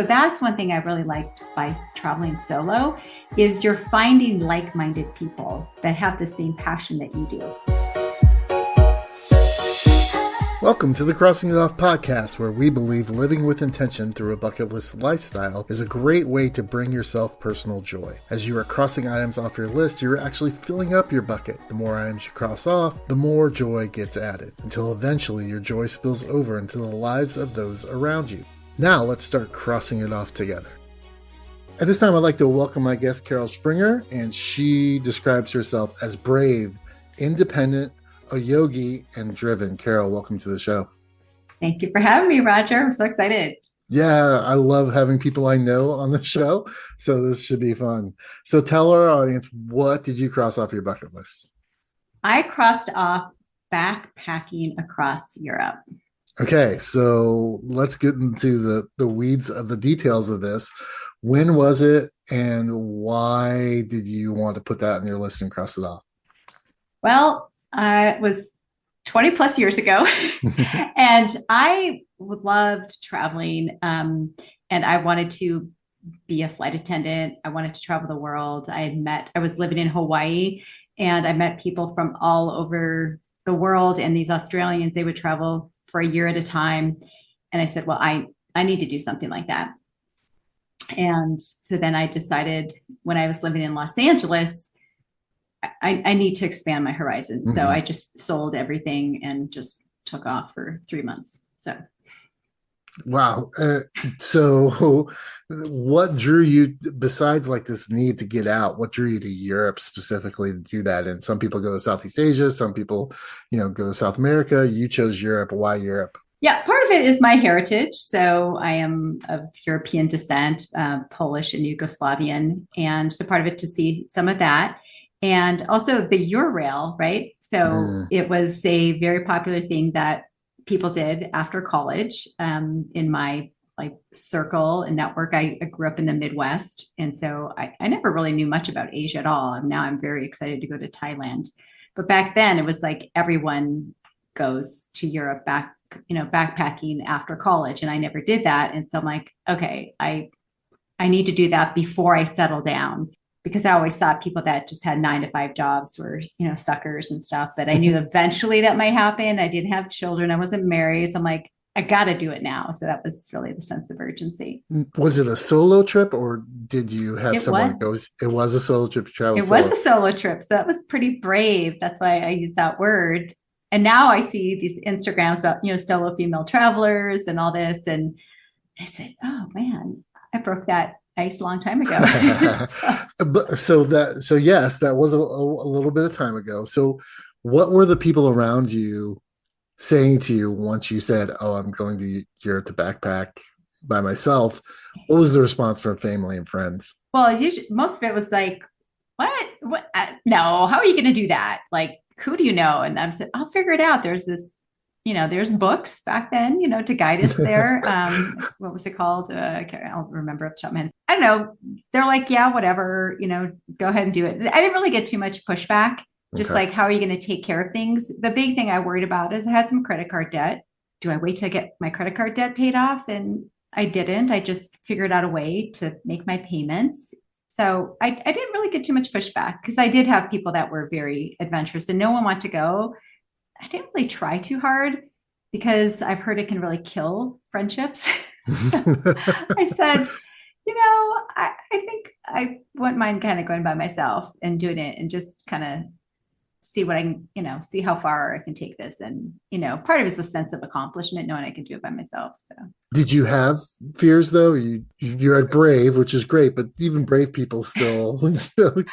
So that's one thing I really liked by traveling solo is you're finding like-minded people that have the same passion that you do. Welcome to the Crossing It Off podcast, where we believe living with intention through a bucket list lifestyle is a great way to bring yourself personal joy. As you are crossing items off your list, you're actually filling up your bucket. The more items you cross off, the more joy gets added, until eventually your joy spills over into the lives of those around you. Now let's start crossing it off together. At this time, I'd like to welcome my guest, Carol Springer, and she describes herself as brave, independent, a yogi, and driven. Carol, welcome to the show. Thank you for having me, Roger. I'm so excited. Yeah, I love having people I know on the show, so this should be fun. So tell our audience, what did you cross off your bucket list? I crossed off backpacking across Europe. Okay, so let's get into the weeds of the details of this. When was it, and why did you want to put that on your list and cross it off? Well, it was 20 plus years ago, and I loved traveling, and I wanted to be a flight attendant. I wanted to travel the world. I was living in Hawaii, and I met people from all over the world, and these Australians, they would travel for a year at a time. And I said, well, I need to do something like that. And so then I decided, when I was living in Los Angeles, I need to expand my horizon. Mm-hmm. So I just sold everything and just took off for 3 months. So. Wow. So what drew you, besides like this need to get out, what drew you to Europe specifically to do that? And some people go to Southeast Asia, some people, go to South America. You chose Europe. Why Europe? Yeah, part of it is my heritage. So I am of European descent, Polish and Yugoslavian. And so part of it to see some of that. And also the Eurail, right? So It was a very popular thing that people did after college. In my circle and network, I grew up in the Midwest. And so I never really knew much about Asia at all. And now I'm very excited to go to Thailand. But back then it was like everyone goes to Europe backpacking after college. And I never did that. And so I'm like, okay, I need to do that before I settle down. Because I always thought people that just had 9-to-5 jobs were, suckers and stuff. But I knew eventually that might happen. I didn't have children. I wasn't married. So I'm like, I got to do it now. So that was really the sense of urgency. Was it a solo trip, or did you have someone go? It was a solo trip to travel. It was a solo trip. So that was pretty brave. That's why I use that word. And now I see these Instagrams about, solo female travelers and all this. And I said, oh man, I broke that ice a long time ago. So yes, that was a little bit of time ago. So what were the people around you saying to you once you said, oh, I'm going to Europe to backpack by myself? What was the response from family and friends? Well, usually, most of it was like, what? No, how are you going to do that? Like, who do you know? And I said, I'll figure it out. There's this, there's books back then, to guide us there. What was it called? I'll remember off the top of my head. I don't know. They're like, yeah, whatever, go ahead and do it. I didn't really get too much pushback. Just like, how are you going to take care of things? The big thing I worried about is I had some credit card debt. Do I wait to get my credit card debt paid off? And I didn't. I just figured out a way to make my payments. So I didn't really get too much pushback because I did have people that were very adventurous and no one wanted to go. I didn't really try too hard because I've heard it can really kill friendships. I said, I think I wouldn't mind kind of going by myself and doing it and just kind of see what I can, see how far I can take this. And, part of it is a sense of accomplishment, knowing I can do it by myself. So. Did you have fears though? You're brave, which is great, but even brave people still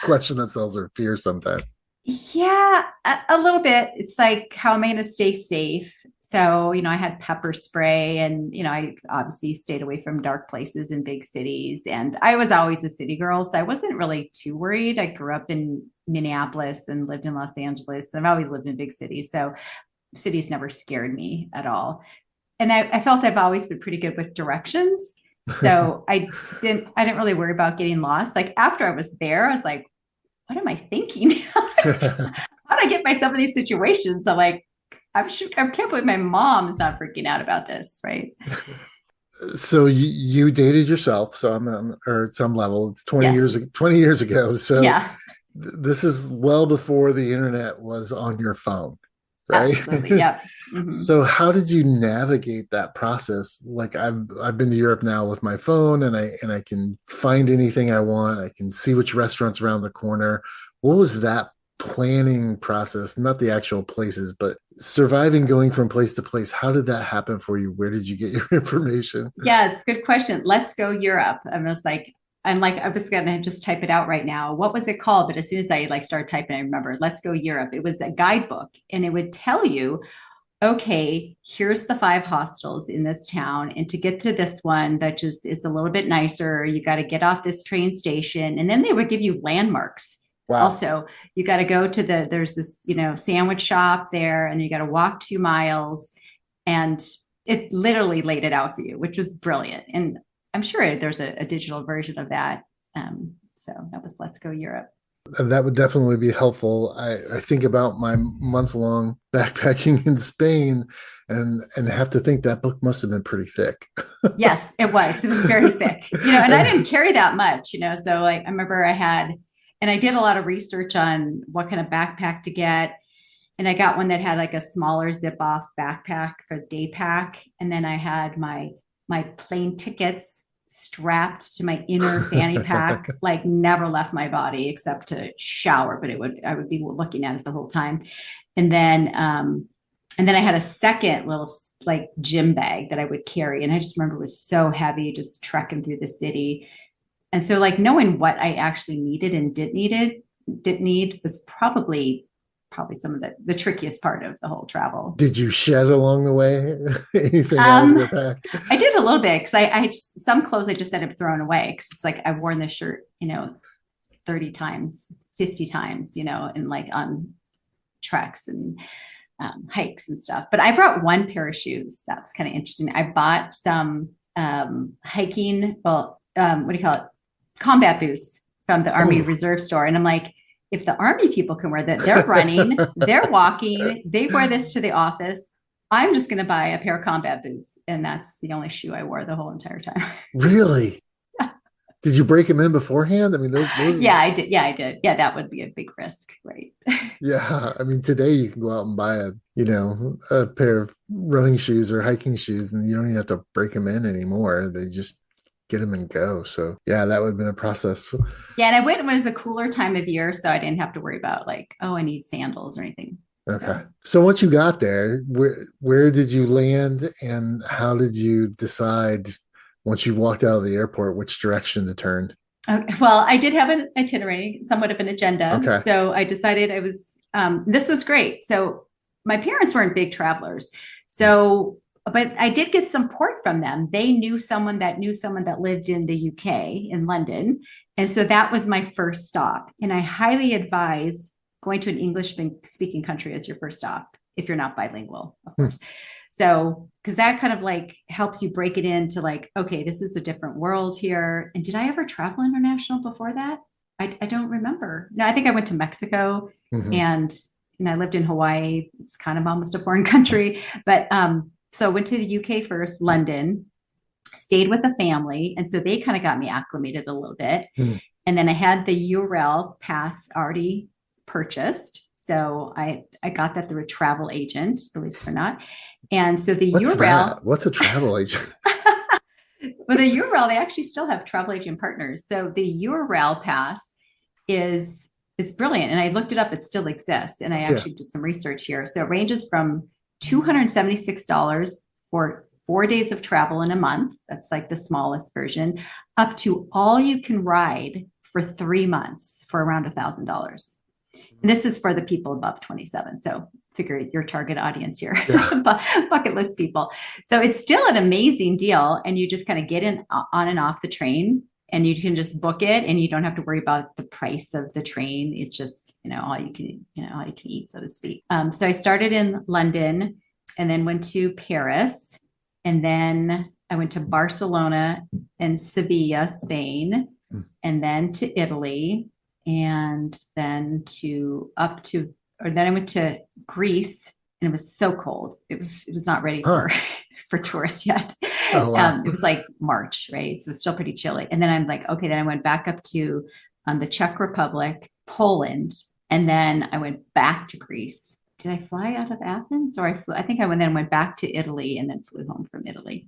question themselves or fear sometimes. Yeah, a little bit. It's like, how am I going to stay safe? So, I had pepper spray and, I obviously stayed away from dark places in big cities. And I was always a city girl, so I wasn't really too worried. I grew up in Minneapolis and lived in Los Angeles. I've always lived in big cities. So cities never scared me at all. And I felt I've always been pretty good with directions. So I didn't really worry about getting lost. Like after I was there, I was like, what am I thinking? How do I get myself in these situations? I'm like, I can't believe my mom is not freaking out about this, right? So you dated yourself, so I'm or at some level, it's Yes. 20 years ago. So Yeah, this is well before the internet was on your phone, right? absolutely. Yep. Hmm. So how did you navigate that process? Like I've been to Europe now with my phone and I can find anything I want. I can see which restaurants around the corner. What was that planning process? Not the actual places, but surviving going from place to place. How did that happen for you? Where did you get your information? Yes, good question. Let's go Europe. I was gonna just type it out right now. What was it called? But as soon as I like started typing, I remember Let's Go Europe. It was a guidebook and it would tell you, okay, here's the 5 hostels in this town. And to get to this one that just is a little bit nicer, you got to get off this train station. And then they would give you landmarks. Wow. Also, you got to go to there's this, sandwich shop there, and you got to walk 2 miles. And it literally laid it out for you, which was brilliant. And I'm sure there's a digital version of that. So that was Let's Go Europe. And that would definitely be helpful. I think about my month long backpacking in Spain and have to think that book must have been pretty thick. Yes, it was. It was very thick, and I didn't carry that much, So like I remember and I did a lot of research on what kind of backpack to get. And I got one that had like a smaller zip off backpack for day pack. And then I had my plane tickets strapped to my inner fanny pack, like never left my body except to shower, but I would be looking at it the whole time. And then I had a second little like gym bag that I would carry. And I just remember it was so heavy, just trekking through the city. And so like knowing what I actually needed and didn't need was probably some of the trickiest part of the whole travel. Did you shed along the way? Anything out of Um, your pack? I did a little bit because some clothes I just ended up throwing away because it's like I've worn this shirt, 30 times, 50 times, and like on treks and hikes and stuff. But I brought one pair of shoes. That was kind of interesting. I bought some hiking, what do you call it? Combat boots from the Army Oh, Reserve store. And I'm like, if the Army people can wear that, they're running, they're walking, they wear this to the office. I'm just going to buy a pair of combat boots. And that's the only shoe I wore the whole entire time. really? Did you break them in beforehand? I mean, those, Yeah, I did. Yeah, I did. Yeah, that would be a big risk. Right. yeah. I mean, today you can go out and buy a pair of running shoes or hiking shoes, and you don't even have to break them in anymore. They just get them and go. So, yeah, that would have been a process. Yeah. And I went when it was a cooler time of year. So I didn't have to worry about like, oh, I need sandals or anything. Okay. So So once you got there, where did you land and how did you decide once you walked out of the airport which direction to turn? okay. Well, I did have an itinerary, somewhat of an agenda. Okay. So I decided this was great. So my parents weren't big travelers. So, but I did get support from them. They knew someone that lived in the UK in London. And so that was my first stop. And I highly advise going to an English speaking country as your first stop if you're not bilingual, of Hmm. course. So, because that kind of like helps you break it into like, okay, this is a different world here. And did I ever travel international before that? I don't remember. No, I think I went to Mexico Mhm. and I lived in Hawaii. It's kind of almost a foreign country, but so I went to the UK first, London, stayed with the family, and so they kind of got me acclimated a little bit. Hmm. And then I had the URL pass already purchased, so I got that through a travel agent, believe it or not. And so the What's URL, that? What's a travel agent? well, the URL they actually still have travel agent partners. So the URL pass is brilliant, and I looked it up; it still exists. And I Yeah. actually did some research here. So it ranges from $276 for 4 days of travel in a month. That's like the smallest version, up to all you can ride for 3 months for around $1,000. And this is for the people above 27. So figure your target audience here, Yeah. bucket list people. So it's still an amazing deal. And you just kind of get in on and off the train and you can just book it and you don't have to worry about the price of the train. It's just, all you can eat, so to speak. So I started in London and then went to Paris. And then I went to Barcelona and Sevilla, Spain, Hmm. and then to Italy and then then I went to Greece and it was so cold. It was not ready Huh. for for tourists yet. Oh, wow. It was like March, right? So it was still pretty chilly. And then I'm like, okay. Then I went back up to the Czech Republic, Poland, and then I went back to Greece. Did I fly out of Athens, or I flew? I think I went back to Italy and then flew home from Italy.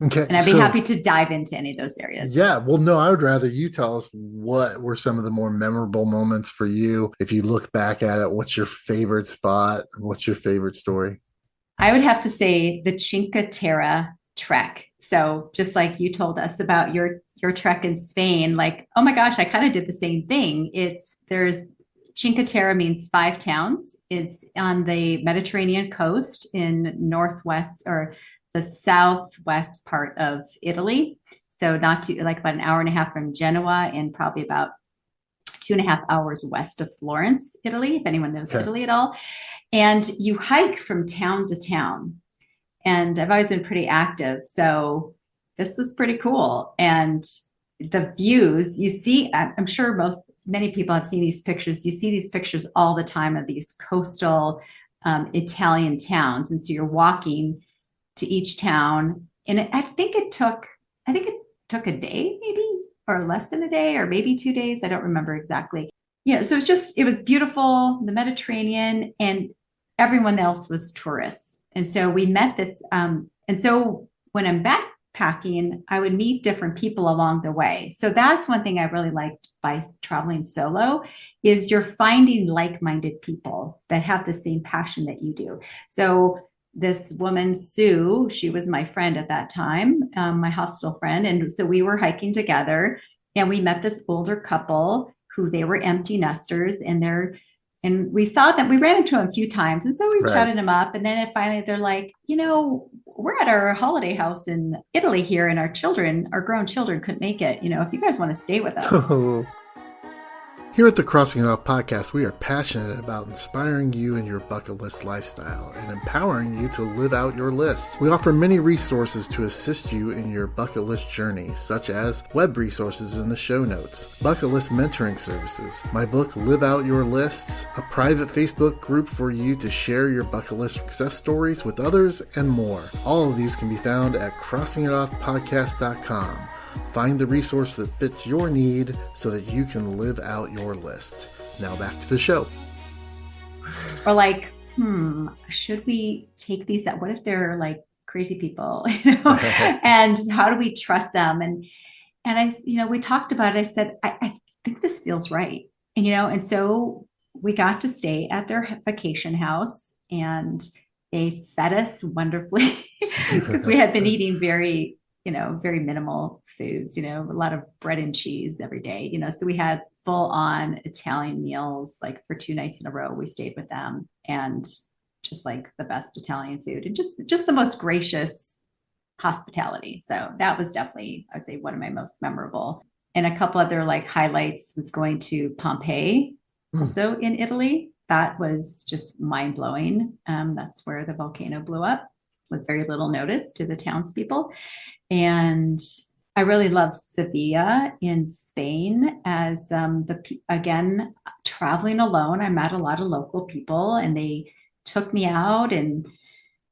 Okay. And I'd be So, happy to dive into any of those areas. yeah, well, no, I would rather you tell us what were some of the more memorable moments for you. If you look back at it, what's your favorite spot? What's your favorite story? I would have to say the Cinque Terre trek. So just like you told us about your trek in Spain, like, oh my gosh, I kind of did the same thing. There's Cinque Terre means 5 towns. It's on the Mediterranean coast in northwest or the southwest part of Italy. So not too like about an hour and a half from Genoa and probably about 2.5 hours west of Florence, Italy, if anyone knows Okay. Italy at all. And you hike from town to town. And I've always been pretty active. So this was pretty cool. And the views you see, I'm sure many people have seen these pictures. You see these pictures all the time of these coastal Italian towns. And so you're walking to each town. And I think it took a day, maybe, or less than a day, or maybe 2 days. I don't remember exactly. Yeah, so it was beautiful, the Mediterranean, and everyone else was tourists. And so we met and so when I'm backpacking, I would meet different people along the way. So that's one thing I really liked by traveling solo is you're finding like-minded people that have the same passion that you do. So this woman, Sue, she was my friend at that time, my hostel friend. And so we were hiking together and we met this older couple who they were empty nesters and we saw them, we ran into them a few times. And so we Right. chatted them up. And then finally they're like, we're at our holiday house in Italy here and our grown children couldn't make it. If you guys want to stay with us. Here at the Crossing It Off podcast, we are passionate about inspiring you in your bucket list lifestyle and empowering you to live out your list. We offer many resources to assist you in your bucket list journey, such as web resources in the show notes, bucket list mentoring services, my book Live Out Your Lists, a private Facebook group for you to share your bucket list success stories with others, and more. All of these can be found at crossingitoffpodcast.com. Find the resource that fits your need so that you can live out your list. Now back to the show. Or like, should we take these out? What if they're like crazy people, and how do we trust them? And we talked about it. I said, I think this feels right. And so we got to stay at their vacation house and they fed us wonderfully because we had been eating very minimal foods, a lot of bread and cheese every day, so we had full on Italian meals, like for 2 nights in a row, we stayed with them and just like the best Italian food and just the most gracious hospitality. So that was definitely, I would say, one of my most memorable. And a couple other like highlights was going to Pompeii, also in Italy. That was just mind blowing. That's where the volcano blew up with very little notice to the townspeople. And I really love Sevilla in Spain as again, traveling alone. I met a lot of local people and they took me out and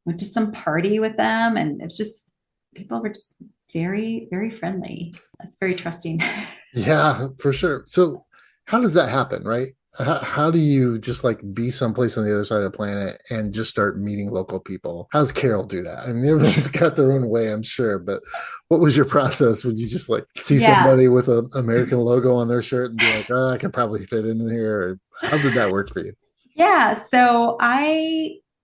went to some party with them. And it's just, people were just very, very friendly. That's very trusting. Yeah, for sure. So how does that happen, right? How do you just like be someplace on the other side of the planet and just start meeting local people? How's Carol do that? I mean, everyone's got their own way, I'm sure, but what was your process? Would you just like see Yeah. somebody with an American logo on their shirt and be like, oh, I can probably fit in here? Or how did that work for you? Yeah. So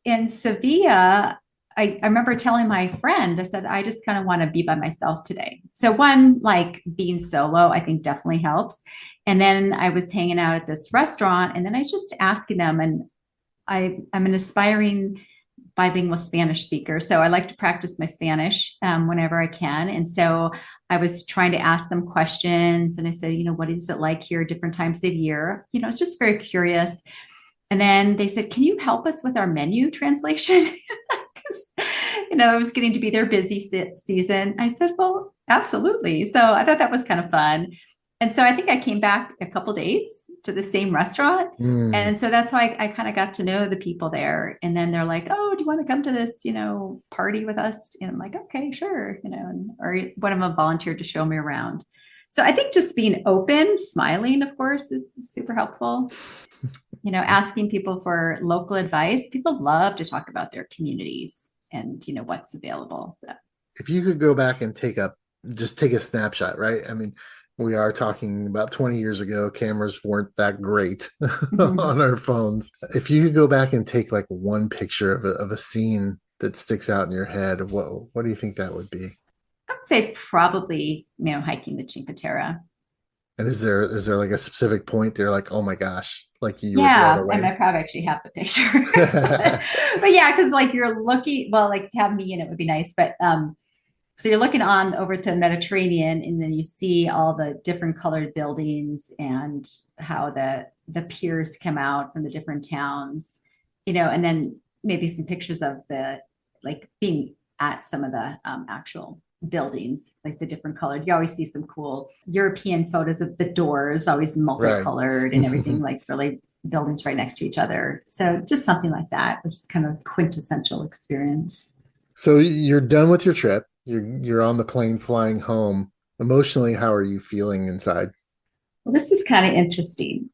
in Sevilla, I remember telling my friend, I said, I just kind of want to be by myself today. So one, like being solo, I think definitely helps. And then I was hanging out at this restaurant and then I was just asking them, and I'm an aspiring bilingual Spanish speaker. So I like to practice my Spanish whenever I can. And so I was trying to ask them questions and I said, what is it like here different times of year? It's just very curious. And then they said, can you help us with our menu translation? It was getting to be their busy season. I said, well, absolutely. So I thought that was kind of fun. And so I think I came back a couple days to the same restaurant. Mm. And so that's why I kind of got to know the people there. And then they're like, oh, do you want to come to this, party with us? And I'm like, okay, sure. Or one of them volunteered to show me around. So I think just being open, smiling, of course, is super helpful. Asking people for local advice. People love to talk about their communities and, what's available. So If you could go back and just take a snapshot, right? I mean, we are talking about 20 years ago, cameras weren't that great mhm. on our phones. If you could go back and take like one picture of a scene that sticks out in your head, what do you think that would be? I would say probably, hiking the Cinque Terre. And is there like a specific point there, like, oh my gosh, like you were blown Yeah, and away? I probably actually have the picture. but yeah, because like you're looking, well, like to have me in it would be nice. But so you're looking on over to the Mediterranean, and then you see all the different colored buildings and how the piers come out from the different towns, and then maybe some pictures of the like being at some of the actual buildings, like the different colored. You always see some cool European photos of the doors, always Right. multicolored and everything, like really buildings right next to each other. So just something like that was kind of quintessential experience. So you're done with your trip. You're on the plane flying home. Emotionally, how are you feeling inside? Well, this is kind of interesting.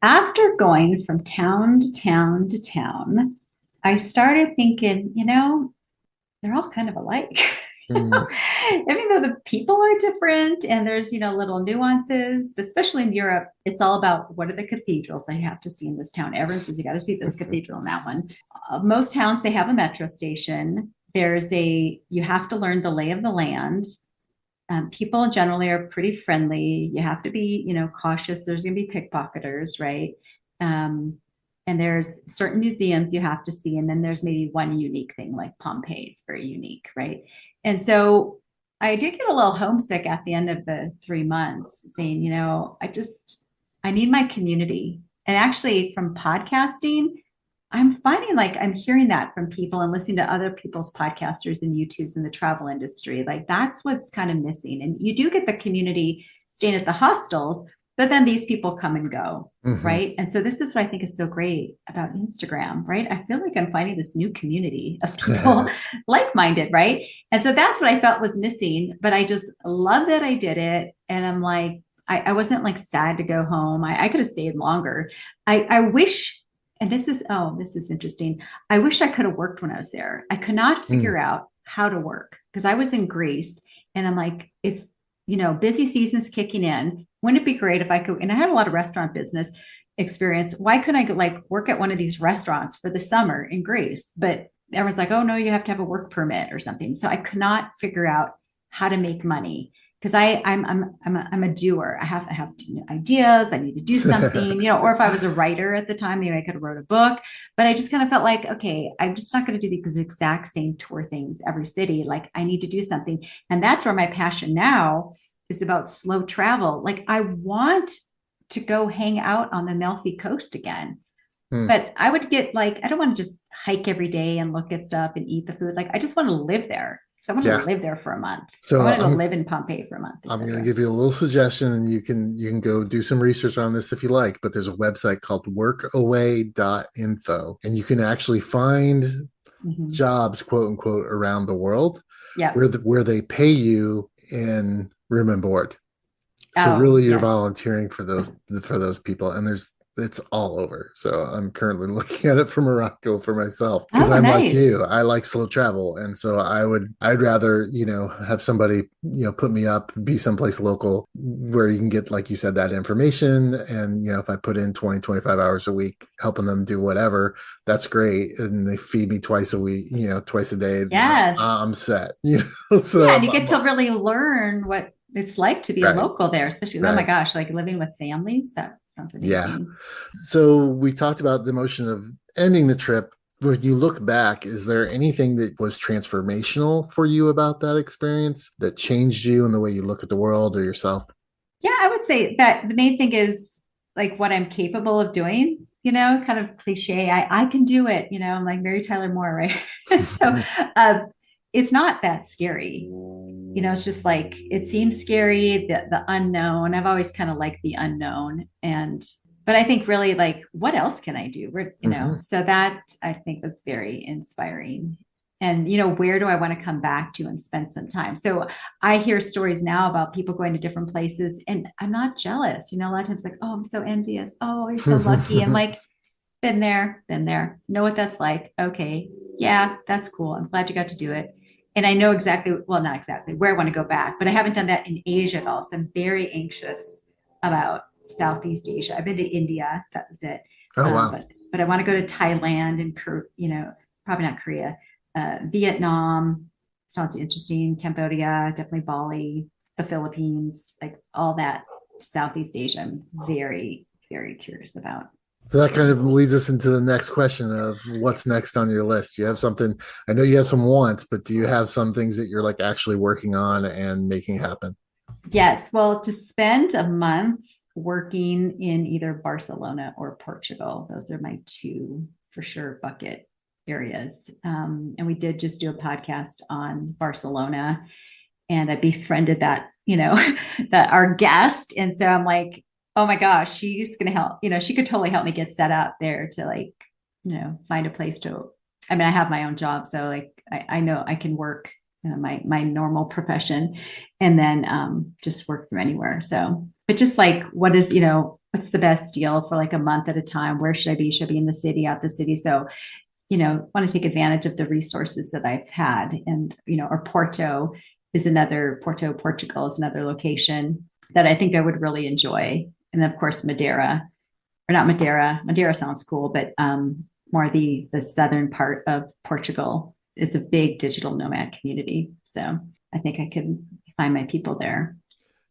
After going from town to town to town, I started thinking, they're all kind of alike. Mm, Even though the people are different and there's, little nuances, especially in Europe, it's all about what are the cathedrals I have to see in this town. Everyone says you got to see this cathedral and that one. Most towns, they have a metro station. You have to learn the lay of the land. People generally are pretty friendly. You have to be, cautious. There's going to be pickpocketers, right? Um, and there's certain museums you have to see, and then there's maybe one unique thing like Pompeii. It's very unique, right? And so I did get a little homesick at the end of the 3 months, saying, I need my community. And actually, from podcasting, I'm finding like I'm hearing that from people and listening to other people's podcasters and YouTubes in the travel industry. Like that's what's kind of missing. And you do get the community staying at the hostels, but then these people come and go, mhm. right? And so this is what I think is so great about Instagram, right? I feel like I'm finding this new community of people like-minded, right? And so that's what I felt was missing, but I just love that I did it. And I'm like, I wasn't like sad to go home. I could have stayed longer. I wish, and this is interesting. I wish I could have worked when I was there. I could not Mm, figure out how to work because I was in Greece and I'm like, it's, busy season's kicking in. Wouldn't it be great if I could? And I had a lot of restaurant business experience. Why couldn't I like work at one of these restaurants for the summer in Greece? But everyone's like, oh no, you have to have a work permit or something. So I could not figure out how to make money because I'm a doer. I have ideas. I need to do something, or if I was a writer at the time, maybe I could have wrote a book. But I just kind of felt like, okay, I'm just not going to do the exact same tour things every city. Like I need to do something. And that's where my passion now is about slow travel. Like I want to go hang out on the Amalfi Coast again. mm. But I would get like, I don't want to just hike every day and look at stuff and eat the food. Like I just want to live there. So I want to Yeah. live there for a month. I So want to go live in Pompeii for a month, I'm going to etc. give you a little suggestion, and you can go do some research on this if you like. But there's a website called workaway.info, and you can actually find Mm-hmm. jobs, quote unquote, around the world Yep. where they pay you in room and board. So Oh, really, you're yes. volunteering for those people, and it's all over. So I'm currently looking at it for Morocco for myself because Oh, I'm like you. nice. I like slow travel, and so I'd rather have somebody put me up, be someplace local where you can get, like you said, that information, and if I put in 20, 25 hours a week helping them do whatever, that's great, and they feed me twice a week, twice a day. I'm Yes. set. Yeah. So And you get to really learn what it's like to be a right, local there, especially, oh my right. gosh, like living with families. That sounds Yeah. amazing. So we talked about the emotion of ending the trip. When you look back, is there anything that was transformational for you about that experience that changed you in the way you look at the world or yourself? Yeah, I would say that the main thing is like what I'm capable of doing, kind of cliche. I can do it, I'm like Mary Tyler Moore, right? So uh, it's not that scary. It's just like it seems scary, the unknown. I've always kind of liked the unknown. And but I think really like, what else can I do? Hmm. So that I think was very inspiring. And, where do I want to come back to and spend some time? So I hear stories now about people going to different places and I'm not jealous. A lot of times like, oh, I'm so envious. Oh, you're so lucky. I'm like, been there, know what that's like. Okay. Yeah, that's cool. I'm glad you got to do it. And I know exactly, well, not exactly where I want to go back, but I haven't done that in Asia at all. So I'm very anxious about Southeast Asia. I've been to India. That was it. Oh, wow. But I want to go to Thailand and, probably not Korea, Vietnam. Sounds interesting. Cambodia, definitely Bali, the Philippines, like all that Southeast Asia. I'm very, very curious about. So that kind of leads us into the next question of what's next on your list. You have something, I know you have some wants, but do you have some things that you're like actually working on and making happen? Yes. Well, to spend a month working in either Barcelona or Portugal, those are my two for sure bucket areas. And we did just do a podcast on Barcelona, and I befriended that, that our guest. And so I'm like, oh my gosh, she's going to help, she could totally help me get set up there to like, find a place to, I mean, I have my own job. So like, I know I can work my normal profession and then just work from anywhere. So, but just like, what's the best deal for like a month at a time? Where should I be? Should I be in the city, out the city? So, want to take advantage of the resources that I've had. And, or Porto, Portugal is another location that I think I would really enjoy. And of course, Madeira, or not Madeira. Madeira sounds cool, but more the southern part of Portugal is a big digital nomad community. So I think I could find my people there.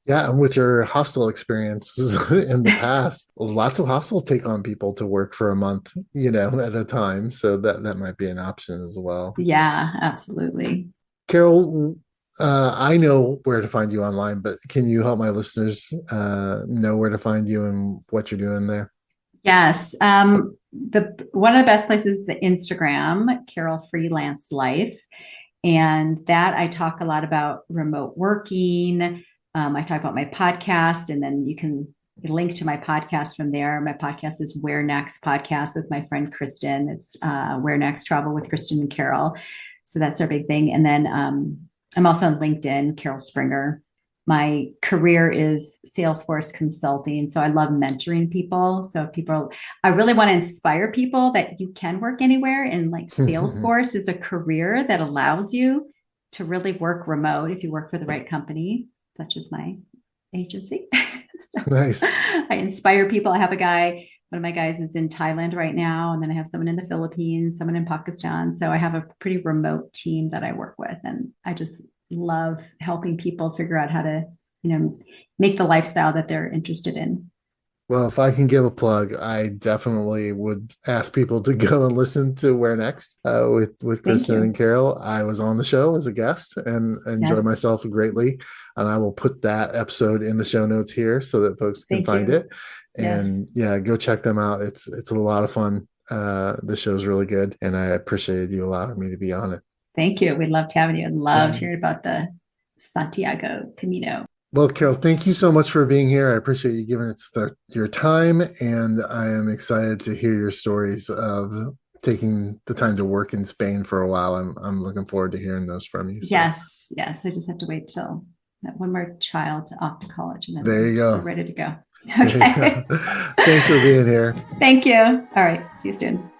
Yeah, and with your hostel experiences in the past, lots of hostels take on people to work for a month, at a time. So that might be an option as well. Yeah, absolutely. Carol, I know where to find you online, but can you help my listeners know where to find you and what you're doing there? Yes. The one of the best places is the Instagram, Carol Freelance Life. And that I talk a lot about remote working. I talk about my podcast, and then you can link to my podcast from there. My podcast is Where Next Podcast with my friend Kristen. It's Where Next Travel with Kristen and Carol. So that's our big thing. And then I'm also on LinkedIn, Carol Springer. My career is Salesforce consulting. So I love mentoring people. So I really want to inspire people that you can work anywhere. And like Salesforce is a career that allows you to really work remote if you work for the right company, such as my agency. So Nice. I inspire people. I have one of my guys is in Thailand right now. And then I have someone in the Philippines, someone in Pakistan. So I have a pretty remote team that I work with. And I just love helping people figure out how to, make the lifestyle that they're interested in. Well, if I can give a plug, I definitely would ask people to go and listen to Where Next with Thank Kristen and you. Carol. I was on the show as a guest and enjoyed Yes. myself greatly, and I will put that episode in the show notes here so that folks can Thank find you. it. Yes. And yeah, go check them out. It's a lot of fun. The show's really good, and I appreciated you allowing me to be on it. Thank you. We loved having you and loved Yeah. hearing about the Santiago Camino. Well, Carol, thank you so much for being here. I appreciate you giving it your time, and I am excited to hear your stories of taking the time to work in Spain for a while. I'm looking forward to hearing those from you. So Yes. Yes. I just have to wait till that one more child's off to college and then there you we're go. ready to go. There you go. Okay. Thanks for being here. Thank you. All right. See you soon.